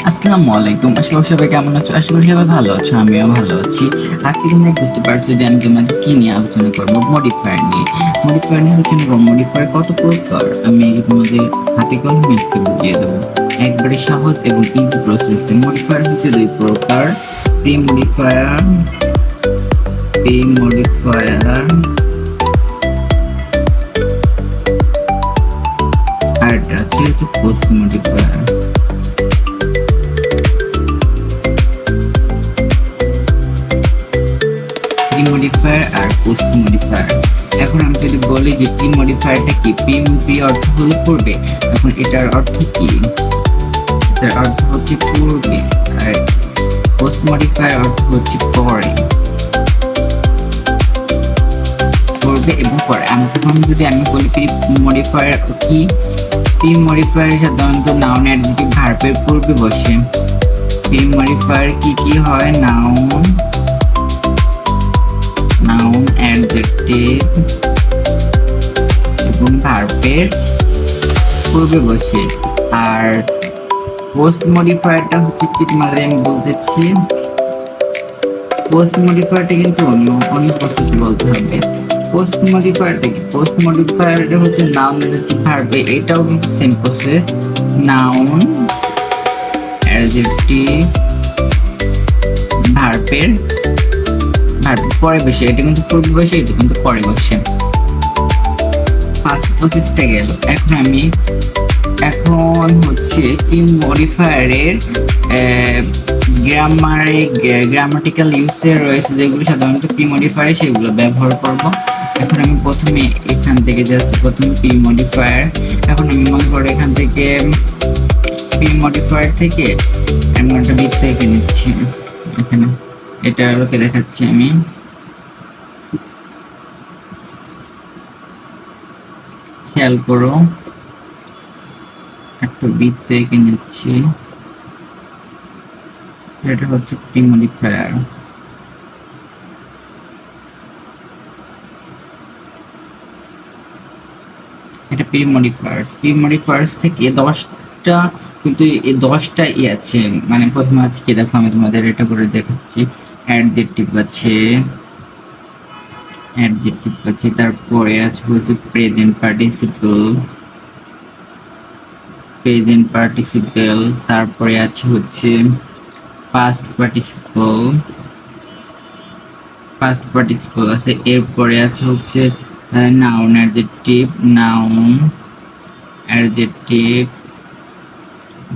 আসসালামু আলাইকুম। আশা করি সবাই কেমন আছো? আশা করি সবাই ভালো আছো। আমিও ভালো আছি। আজকে তোমরা বুঝতে পারছো যে আমি তোমাদের কি নিয়ে আলোচনা করবো? মডিফায়ার নিয়ে। মডিফায়ার নিয়ে হচ্ছে মডিফায়ার কত প্রকার আমি তোমাদের হাতে কলমে আজকে বুঝিয়ে দেবো। একবারে সহজ এবং ইজি প্রসেসে। মডিফায়ার হচ্ছে দুই প্রকার, প্রি মডিফায়ার, প্রি মডিফায়ার আর এটা হচ্ছে পোস্ট মডিফায়ার। প্রি মডিফায়ার আর পোস্ট মডিফায়ার। এখন আমি যদি বলি যে প্রি মডিফায়ারটা কি, প্রি অর্থ হলে পূর্বে, এখন এটার অর্থ কি? এটার অর্থ হচ্ছে পূর্বে, আর পোস্ট মডিফায়ার অর্থ হচ্ছে পরে, পূর্বে এবং পরে। আমি বলি প্রি মডিফায়ার কি, প্রি মডিফায়ার সাধারণত নাউন অ্যাডজেক্টিভ ভার্বের পূর্বে বসে। প্রি মডিফায়ার কি কি হয়? নাউন, অ্যাডজেক্টিভ এবং ভার্বের পূর্বে বসে। আর পোস্ট মডিফায়ারটা হচ্ছে কি, তোমাদের আমি বলতেছি। পোস্ট মডিফায়ারটা কিন্তু অন্য প্রসেস বলতে হবে। পোস্ট মডিফায়ারটা কি? পোস্ট মডিফায়ারটা হচ্ছে নাউন অ্যাডজেক্টিভ ভার্বে, এটাও কিন্তু সেম প্রসেস। নাউন অ্যাডজেক্টিভ ভার্বের পরে বসে, এটা কিন্তু পূর্বে বসে, এটা কিন্তু পরে বসে। ফার্স্ট প্রসেসটা গেল। এখন হচ্ছে প্রি মডিফায়ারের গ্রামাটিক্যাল ইউজে রয়েছে যেগুলো সাধারণত প্রি মডিফায়ারে, সেগুলো ব্যবহার করব। এখন আমি প্রথমে এখান থেকে যাচ্ছি, প্রথমে প্রি মডিফায়ার। এখন আমি মনে করি এখান থেকে প্রি মডিফায়ার থেকে আমি একটা বৃত্ত এঁকে নিচ্ছি। এখানে এটা ওকে দেখাচ্ছি আমি। খেয়াল করো, একটা বৃত্ত এঁকে নিচ্ছি। এটা হচ্ছে প্রি মডিফায়ার। এটা প্রি মডিফায়ার্স থেকে 10টা, কিন্তু এই 10টা আছে। মানে প্রথমে আজকে দেখো আমি তোমাদের এটা করে দেখাচ্ছি। অ্যাডজেক্টিভ আছে, তারপরে আছে হচ্ছে প্রেজেন্ট পার্টিসিপেল, তারপরে আছে হচ্ছে পাস্ট পার্টিসিপল আছে। এরপরে আছে হচ্ছে নাউন অ্যাডজেক্টিভ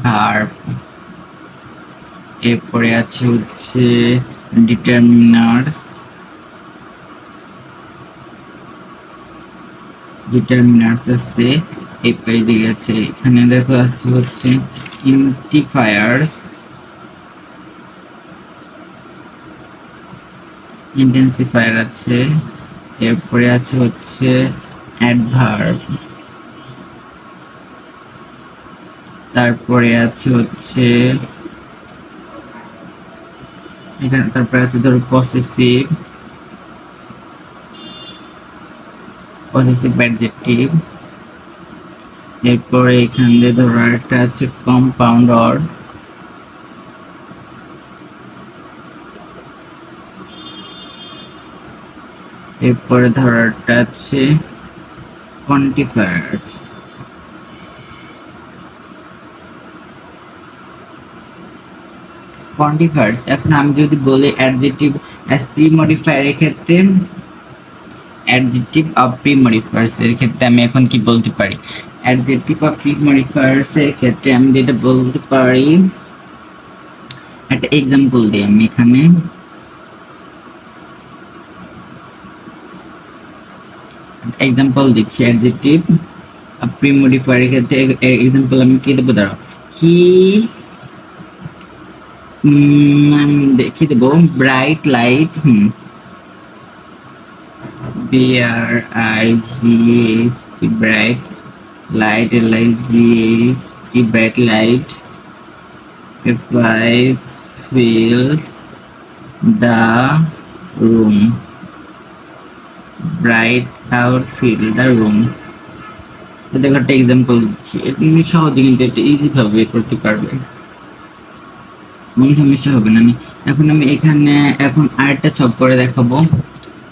ভার্ব। এরপরে আছে হচ্ছে ডিটারমিনার্স আছে। এই পেজে গেছে, এখানে দেখো আছে হচ্ছে ইন্টেন্সিফায়ার আছে। এরপরে আছে হচ্ছে অ্যাডভার্ব, তারপরে আছে হচ্ছে এখানে, তারপরে আছে ধরো পসেসিভ অ্যাডজেক্টিভ। এরপরে এখানে ধরো একটা আছে কম্পাউন্ড অর্ড। এরপরে ধরো একটা আছে কোয়ান্টিফায়ার্স। এখন আমি যদি বলি অ্যাডজেক্টিভ অ্যাজ প্রি মডিফায়ারের ক্ষেত্রে, অ্যাডজেক্টিভ অফ প্রি মডিফায়ার্স এর ক্ষেত্রে আমি এখন কি বলতে পারি? অ্যাডজেক্টিভ অফ প্রি মডিফায়ার্স এর ক্ষেত্রে আমি যেটা বলতে পারি, একটা এক্সাম্পল দিই আমি এখানে। এক্সাম্পল দিচ্ছি অ্যাডজেক্টিভ অফ প্রি মডিফায়ারের ক্ষেত্রে। এক্সাম্পল আমি কি দেবো? দাঁড়াও, হি দেখি দেবো bright light, BRIGHT bright light, LIGHT bright light. If I fill the room, bright out fill the room. দেখো একটা এক্সাম্পল দিচ্ছি, এটা তুমি সহজে কিন্তু এটা ইজি ভাবে করতে পারবে। কোনো সমস্যা হবে না। আমি এখানে এখন আরেকটা ছক করে দেখাবো।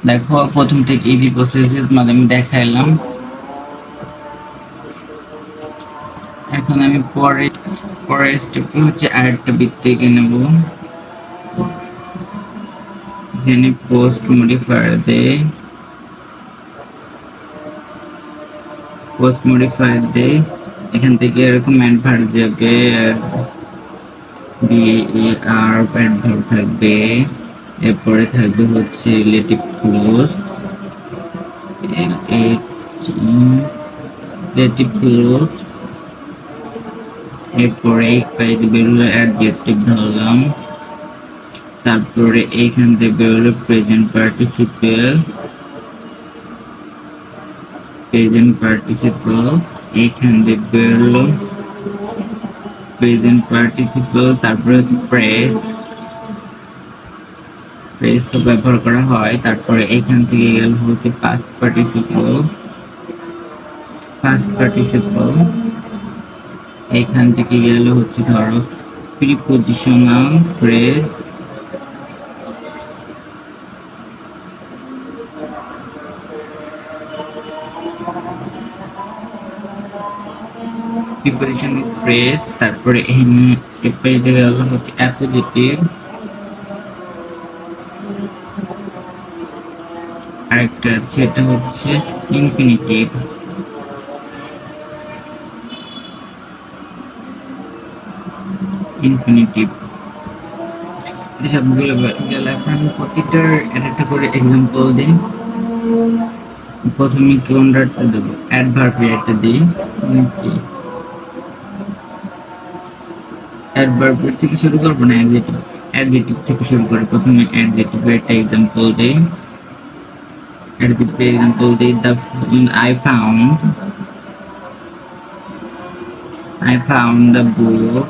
দেখো প্রথম থেকে ইজি প্রসেসের মাধ্যমে আমি দেখাইলাম। এখন আমি পরের স্টেপে হচ্ছে আরেকটা বৃত্ত এঁকে নেব। এখানে পোস্ট মডিফায়ার দেই। এখান থেকে এরকম অ্যাডভার্ব যাবে, অ্যাডভার্ব থাকবে। এরপরে থাকবে হচ্ছে রিলেটিভ ক্লোজ, রিলেটিভ ক্লোজ। এরপরে বেরোলো অ্যাডজেক্টিভ ধরলাম। তারপরে এইখান থেকে বেরোলো প্রেজেন্ট পার্টিসিপল। এইখান থেকে বেরোলো প্রেজেন্ট পার্টিসিপল। তারপরে হচ্ছে ফ্রেজ তো ব্যবহার করা হয়। তারপরে এইখান থেকে গেল হচ্ছে পাস্ট পার্টিসিপল। এইখান থেকে গেল হচ্ছে ধরো প্রিপোজিশনাল ফ্রেজ। তারপরে এরপরে গেল হচ্ছে অ্যাপোজিটিভ। আরেকটা আছে, এটা হচ্ছে ইনফিনিটিভ। সবগুলো গেলে এখন প্রতিটার একটা করে এক্সাম্পল দিই। প্রথমে কোনটা দেবো, অ্যাডভার্ব একটা দিই। কি অ্যাডভার্ব থেকে শুরু করবো না অ্যাডজেক্টিভ থেকে শুরু করে প্রথমে অ্যাডজেক্টিভ একটা এক্সাম্পল দিই। I found the book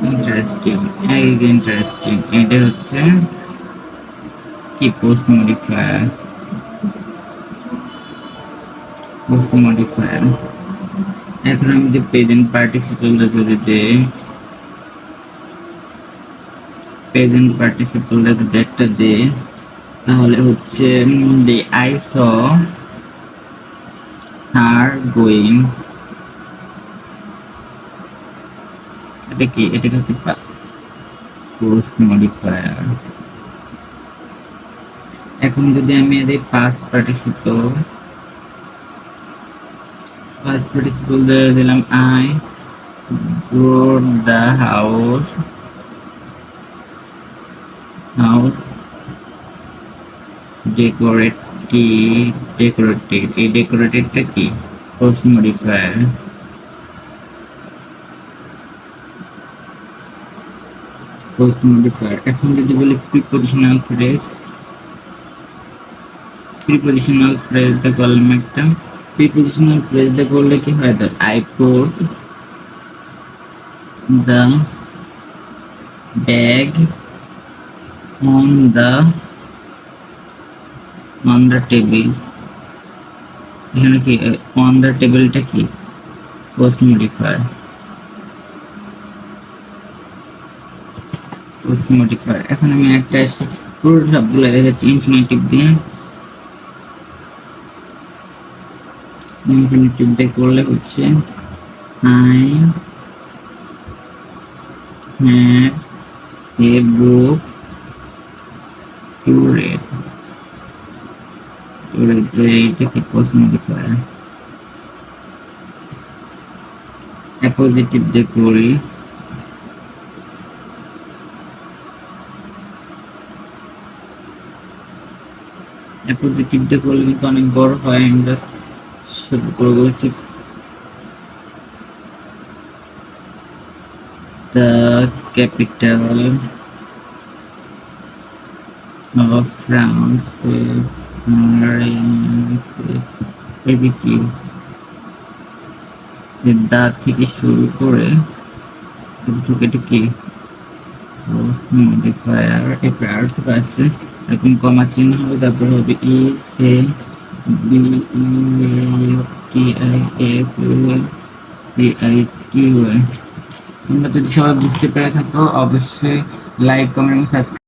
interesting. এটা হচ্ছে কি পোস্ট মডিফায়ার। এখন আমি যে প্রেজেন্ট পার্টিসিপলটা যদি দেই, একটা দিই, তাহলে হচ্ছে যে I saw her going। এটা কি, এটা হচ্ছে পোস্ট মডিফায়ার। এখন যদি আমি এদের পাস্ট পার্টিসিপল দিলাম, I brought the house decorated। এই ডেকোরেটেডটা কি, পোস্ট মডিফায়ার। এখন যদি বলি প্রিপোজিশনাল ফ্রেজ করলাম একটা। প্রিপোজিশনাল ফ্রেজ করলে কি হয়, I put the bag on the table। এখানে কি অন দ্য টেবিলটা কি, পোস্ট মডিফায়ার। এখন আমি একটা পুরো সবগুলো দেখাচ্ছি ইনফিনিটিভ দিয়ে। করলে হচ্ছে I have a book to read। এটা কি, পোস্ট মডিফায়ার। অ্যাপোজিটিভ দিয়ে করি, করলে কিন্তু অনেক বড় হয়। আমি জাস্ট শুরু করে বলছি, the capital of France এই যে কি, দা থেকে শুরু করে এটা কি, পোস্ট মডিফায়ার। এরপর আর একটা আসছে, এরকম কমা চিহ্ন হবে, তারপর হবে ইজ এ বি TIFCITY। তোমরা যদি সবাই বুঝতে পেরে থাকো অবশ্যই লাইক কমেন্ট এবং সাবস্ক্রাইব